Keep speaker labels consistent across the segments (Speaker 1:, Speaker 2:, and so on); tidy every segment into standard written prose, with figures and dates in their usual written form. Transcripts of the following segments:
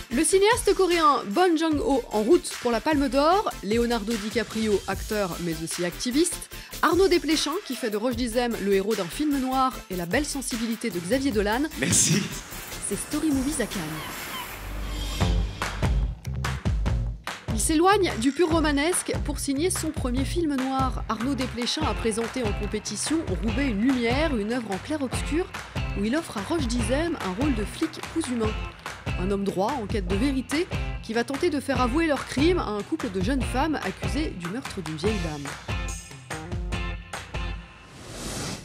Speaker 1: Le cinéaste coréen Bong Joon-ho en route pour la Palme d'Or, Leonardo DiCaprio, acteur mais aussi activiste, Arnaud Desplechin qui fait de Roche Dizem le héros d'un film noir et la belle sensibilité de Xavier Dolan.
Speaker 2: Merci.
Speaker 1: C'est Story Movies à Cannes. Il s'éloigne du pur romanesque pour signer son premier film noir. Arnaud Desplechin a présenté en compétition Roubaix une lumière, une œuvre en clair-obscur où il offre à Roche Dizem un rôle de flic cousu-main. Un homme droit en quête de vérité qui va tenter de faire avouer leur crime à un couple de jeunes femmes accusées du meurtre d'une vieille dame.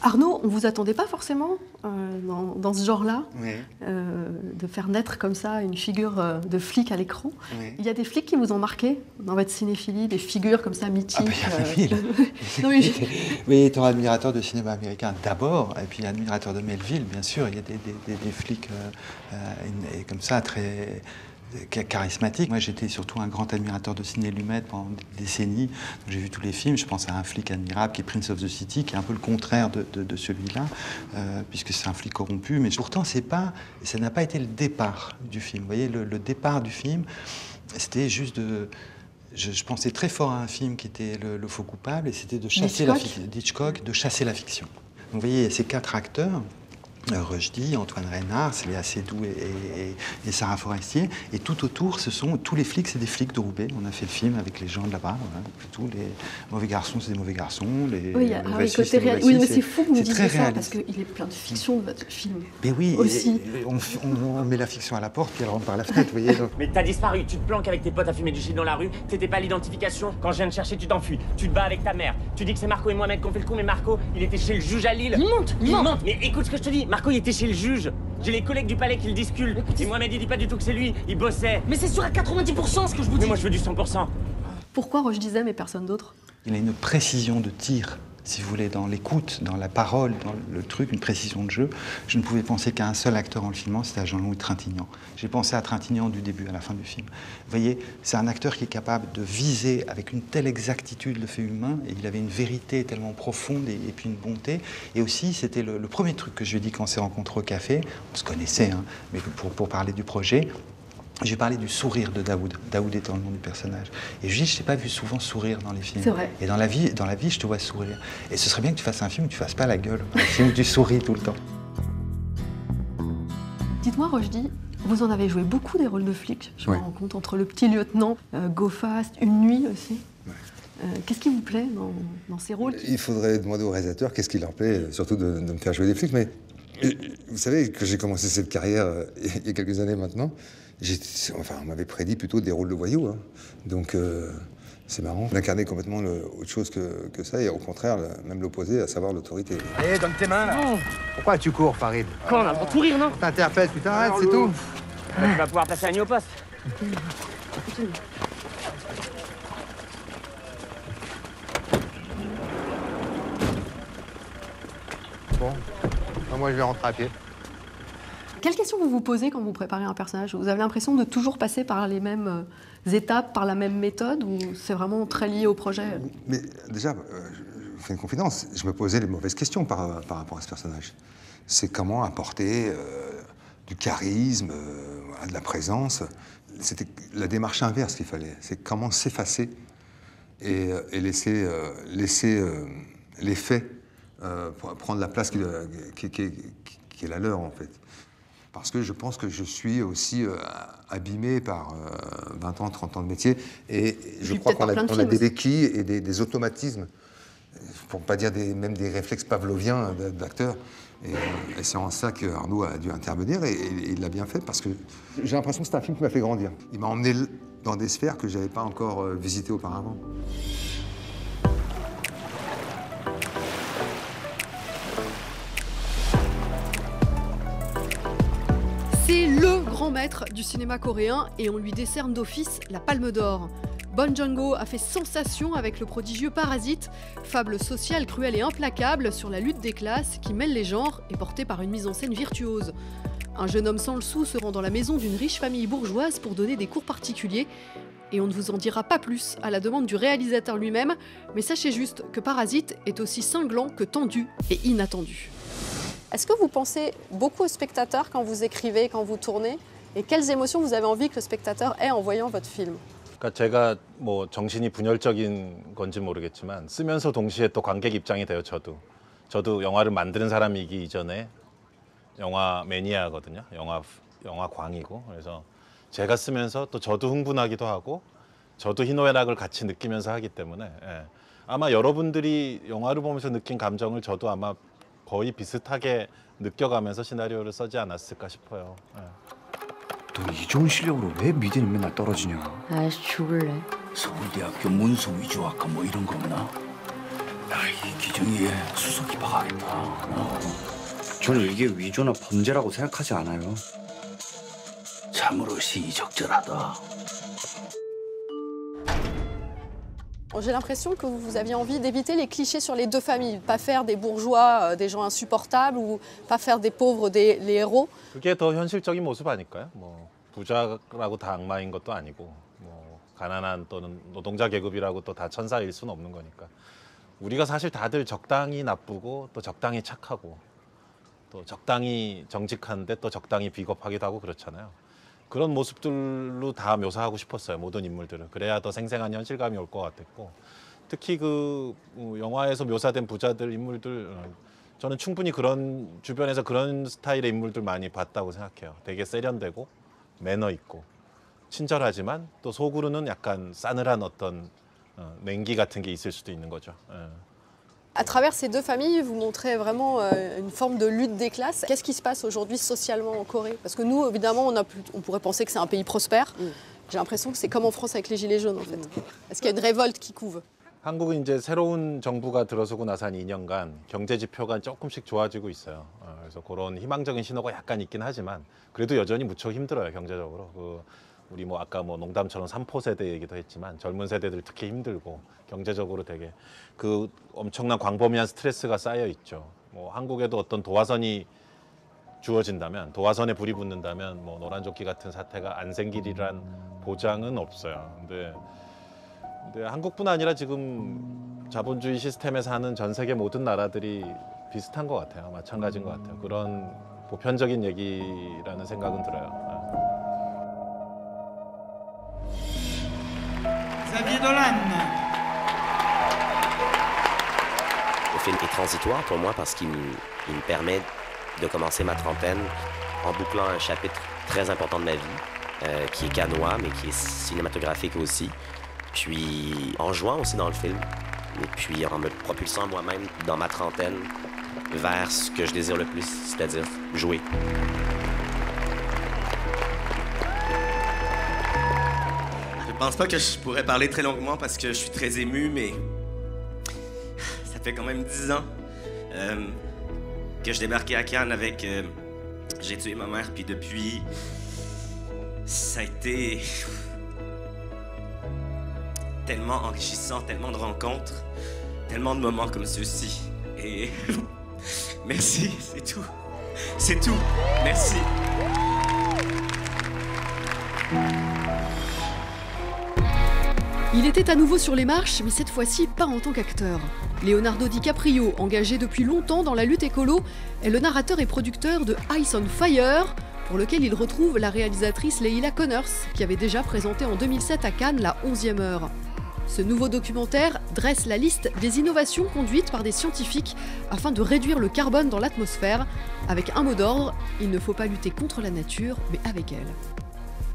Speaker 1: Arnaud, on vous attendait pas forcément dans ce genre-là,
Speaker 2: Oui.
Speaker 1: de faire naître comme ça une figure de flic à l'écran.
Speaker 2: Oui.
Speaker 1: Il y a des flics qui vous ont marqué dans votre cinéphilie, des figures comme ça mythiques.
Speaker 2: Ah ben, il y a Melville.
Speaker 1: Non, mais
Speaker 2: Oui, étant admirateur de cinéma américain d'abord, et puis admirateur de Melville, bien sûr, il y a des flics et comme ça très charismatiques. Moi, j'étais surtout un grand admirateur de Sidney Lumet pendant des décennies. J'ai vu tous les films. Je pense à un flic admirable qui est Prince of the City, qui est un peu le contraire de celui-là, puisque c'est un flic corrompu. Mais pourtant, ça n'a pas été le départ du film. Vous voyez, le départ du film, c'était juste de... Je pensais très fort à un film qui était Le Faux Coupable, et c'était de chasser d'Hitchcock, de chasser la fiction. Donc, vous voyez, ces quatre acteurs, Rushdie, Antoine Reynard, Léa Seydoux et Sarah Forestier, et tout autour, tous les flics, c'est des flics de Roubaix. On a fait le film avec les gens de là-bas. Voilà. Tous les mauvais garçons, c'est des mauvais garçons.
Speaker 1: Oui, mais c'est fou que vous me disiez ça, parce qu'il est plein de fiction de votre film.
Speaker 2: Mais oui,
Speaker 1: aussi.
Speaker 2: On met la fiction à la porte, puis elle rentre par la fenêtre, vous voyez. Donc.
Speaker 3: Mais t'as disparu, tu te planques avec tes potes à fumer du shit dans la rue, t'étais pas à l'identification. Quand je viens de chercher, tu t'enfuis. Tu te bats avec ta mère. Tu dis que c'est Marco et Mohamed qui ont fait le coup, mais Marco, il était chez le juge à Lille. Il monte. Mais écoute ce que je te dis, Marco, il était chez le juge. J'ai les collègues du palais qui le disculent. Et Mohamed, il dit pas du tout que c'est lui, il bossait.
Speaker 4: Mais c'est sûr à 90% ce que je vous dis.
Speaker 3: Mais moi, je veux du 100%.
Speaker 1: Pourquoi Roche Dizem et personne d'autre?
Speaker 2: Il a une précision de tir, si vous voulez, dans l'écoute, dans la parole, dans le truc, une précision de jeu. Je ne pouvais penser qu'à un seul acteur en le filmant, c'était à Jean-Louis Trintignant. J'ai pensé à Trintignant du début à la fin du film. Vous voyez, c'est un acteur qui est capable de viser avec une telle exactitude le fait humain, et il avait une vérité tellement profonde et puis une bonté. Et aussi, c'était le premier truc que je lui ai dit quand on s'est rencontrés au café. On se connaissait, hein, mais pour parler du projet. J'ai parlé du sourire de Daoud. Daoud étant le nom du personnage. Et je dis, je t'ai pas vu souvent sourire dans les films.
Speaker 1: C'est vrai.
Speaker 2: Et dans la vie, je te vois sourire. Et ce serait bien que tu fasses un film où tu fasses pas la gueule. Un film où tu souris tout le temps.
Speaker 1: Dites-moi, Rushdie, vous en avez joué beaucoup des rôles de flics. Je me rends compte, entre Le Petit Lieutenant, Go Fast, Une Nuit aussi. Ouais. Qu'est-ce qui vous plaît dans ces rôles?
Speaker 5: Il faudrait demander aux réalisateurs qu'est-ce qui leur plaît, surtout de me faire jouer des flics. Mais vous savez que j'ai commencé cette carrière il y a quelques années maintenant. On m'avait prédit plutôt des rôles de voyous. Hein. Donc, c'est marrant d'incarner complètement autre chose que ça, et au contraire, même l'opposé, à savoir l'autorité.
Speaker 6: Allez, donne tes mains, là. Oh. Pourquoi tu cours, Farid?
Speaker 3: Quand on a pour tout rire, non?
Speaker 6: T'interpètes, puis t'arrêtes, c'est tout.
Speaker 3: Tu vas pouvoir passer la nuit au poste.
Speaker 6: Bon, moi je vais rentrer à pied.
Speaker 1: Quelles questions vous vous posez quand vous préparez un personnage? Vous avez l'impression de toujours passer par les mêmes étapes, par la même méthode, ou c'est vraiment très lié au projet?
Speaker 5: Mais déjà, je vous fais une confidence, je me posais les mauvaises questions par rapport à ce personnage. C'est comment apporter du charisme, de la présence. C'était la démarche inverse qu'il fallait. C'est comment s'effacer et laisser les faits prendre la place qui est la leur, en fait. Parce que je pense que je suis aussi abîmé par 20 ans, 30 ans de métier. Et je crois qu'on a des béquilles et des automatismes, pour ne pas dire même des réflexes pavloviens d'acteurs. Et c'est en ça que Arnaud a dû intervenir, et il l'a bien fait, parce que j'ai l'impression que c'est un film qui m'a fait grandir. Il m'a emmené dans des sphères que je n'avais pas encore visitées auparavant.
Speaker 1: C'est le grand maître du cinéma coréen et on lui décerne d'office la Palme d'Or. Bong Joon-ho a fait sensation avec le prodigieux Parasite, fable sociale cruelle et implacable sur la lutte des classes qui mêle les genres et portée par une mise en scène virtuose. Un jeune homme sans le sou se rend dans la maison d'une riche famille bourgeoise pour donner des cours particuliers Et on ne vous en dira pas plus à la demande du réalisateur lui-même, mais sachez juste que Parasite est aussi cinglant que tendu et inattendu. Est-ce que vous pensez beaucoup au spectateur quand vous écrivez, quand vous tournez? Et quelles émotions vous avez envie que le spectateur ait en voyant votre film?
Speaker 7: 그러니까 제가 뭐 정신이 분열적인 건지 모르겠지만 쓰면서 동시에 또 관객 입장이 돼요. 저도 영화를 만드는 사람이기 이전에 영화 매니아거든요. 영화 광이고. 그래서 제가 쓰면서 또 저도 흥분하기도 하고 저도 희노애락을 같이 느끼면서 하기 때문에 아마 여러분들이 영화를 보면서 느낀 감정을 저도 아마 거의 비슷하게 느껴가면서 시나리오를 쓰지 않았을까 싶어요.
Speaker 8: 너 이 좋은 실력으로 왜 미대는 맨날 떨어지냐?
Speaker 9: 아이씨 죽을래.
Speaker 8: 서울대학교 문서 위조학과 뭐 이런 거 없나? 이 기정이에 수석이 박하겠다. 저는 이게 위조나 범죄라고 생각하지 않아요. 참으로 시의적절하다.
Speaker 1: J'ai l'impression que vous aviez envie d'éviter les clichés sur les deux familles, pas faire des bourgeois, des gens insupportables, ou pas faire des pauvres les héros.
Speaker 7: 그게 더 현실적인 모습 아닐까요? 뭐 부자라고 다 악마인 것도 아니고 뭐 가난한 또는 노동자 계급이라고 또 다 천사일 수는 없는 거니까 우리가 사실 다들 적당히 나쁘고 또 적당히 착하고 또 적당히 정직한데 또 적당히 비겁하기도 하고 그렇잖아요. 그런 모습들로 다 묘사하고 싶었어요. 모든 인물들을. 그래야 더 생생한 현실감이 올 것 같았고 특히 그 영화에서 묘사된 부자들 인물들 저는 충분히 그런 주변에서 그런 스타일의 인물들 많이 봤다고 생각해요. 되게 세련되고 매너 있고 친절하지만 또 속으로는 약간 싸늘한 어떤 냉기 같은 게 있을 수도 있는 거죠.
Speaker 1: À travers ces deux familles, vous montrez vraiment une forme de lutte des classes. Qu'est-ce qui se passe aujourd'hui socialement en Corée? Parce que nous, évidemment, on pourrait penser que c'est un pays prospère. J'ai l'impression que c'est comme en France avec les Gilets jaunes, en fait. Est-ce qu'il y a une révolte qui couve?
Speaker 7: 한국은 이제 새로운 정부가 들어서고 나서 한 2년간 경제 지표가 조금씩 좋아지고 있어요. 그래서 그런 희망적인 신호가 약간 있긴 하지만 그래도 여전히 무척 힘들어요, 경제적으로. 우리 뭐 아까 뭐 농담처럼 3포 세대 얘기도 했지만 젊은 세대들 특히 힘들고 경제적으로 되게 그 엄청난 광범위한 스트레스가 쌓여 있죠. 뭐 한국에도 어떤 도화선이 주어진다면 도화선에 불이 붙는다면 뭐 노란조끼 같은 사태가 안 생기리란 보장은 없어요. 근데 한국뿐 아니라 지금 자본주의 시스템에 사는 전 세계 모든 나라들이 비슷한 것 같아요. 마찬가지인 것 같아요. 그런 보편적인 얘기라는 생각은 들어요.
Speaker 10: Xavier Dolan.
Speaker 3: Le film est transitoire pour moi parce qu'il me permet de commencer ma trentaine en bouclant un chapitre très important de ma vie, qui est canois, mais qui est cinématographique aussi. Puis en jouant aussi dans le film, et puis en me propulsant moi-même dans ma trentaine vers ce que je désire le plus, c'est-à-dire jouer.
Speaker 11: Je pense pas que je pourrais parler très longuement parce que je suis très ému, mais ça fait quand même 10 ans que je débarquais à Cannes avec J'ai tué ma mère, puis depuis, ça a été tellement enrichissant, tellement de rencontres, tellement de moments comme ceux-ci. Et merci, c'est tout. C'est tout. Merci.
Speaker 1: Il était à nouveau sur les marches, mais cette fois-ci pas en tant qu'acteur. Leonardo DiCaprio, engagé depuis longtemps dans la lutte écolo, est le narrateur et producteur de Ice on Fire, pour lequel il retrouve la réalisatrice Leila Connors, qui avait déjà présenté en 2007 à Cannes la 11e heure. Ce nouveau documentaire dresse la liste des innovations conduites par des scientifiques afin de réduire le carbone dans l'atmosphère, avec un mot d'ordre, il ne faut pas lutter contre la nature, mais avec elle.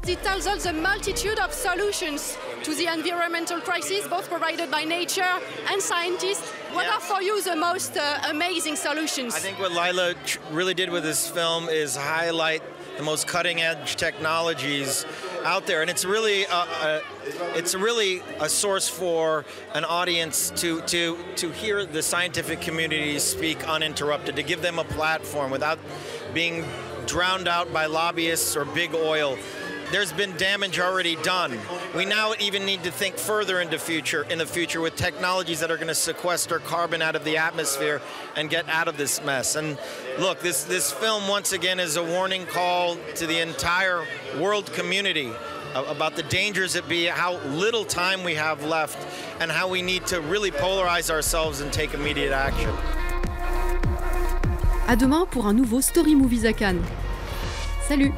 Speaker 1: It tells us the multitude of solutions to the environmental crisis, both provided by nature and scientists. What are for you the most amazing solutions?
Speaker 12: I think what Lila really did with this film is highlight the most cutting-edge technologies out there, and it's really a source for an audience to hear the scientific community speak uninterrupted, to give them a platform without being drowned out by lobbyists or big oil. There's been damage already done. We now even need to think further in the future with technologies that are going to sequester carbon out of the atmosphere and get out of this mess. And look, this film once again is a warning call to the entire world community about the dangers it be, how little time we have left, and how we need to really polarize ourselves and take immediate action.
Speaker 1: À demain pour un nouveau Story Movies à Cannes. Salut!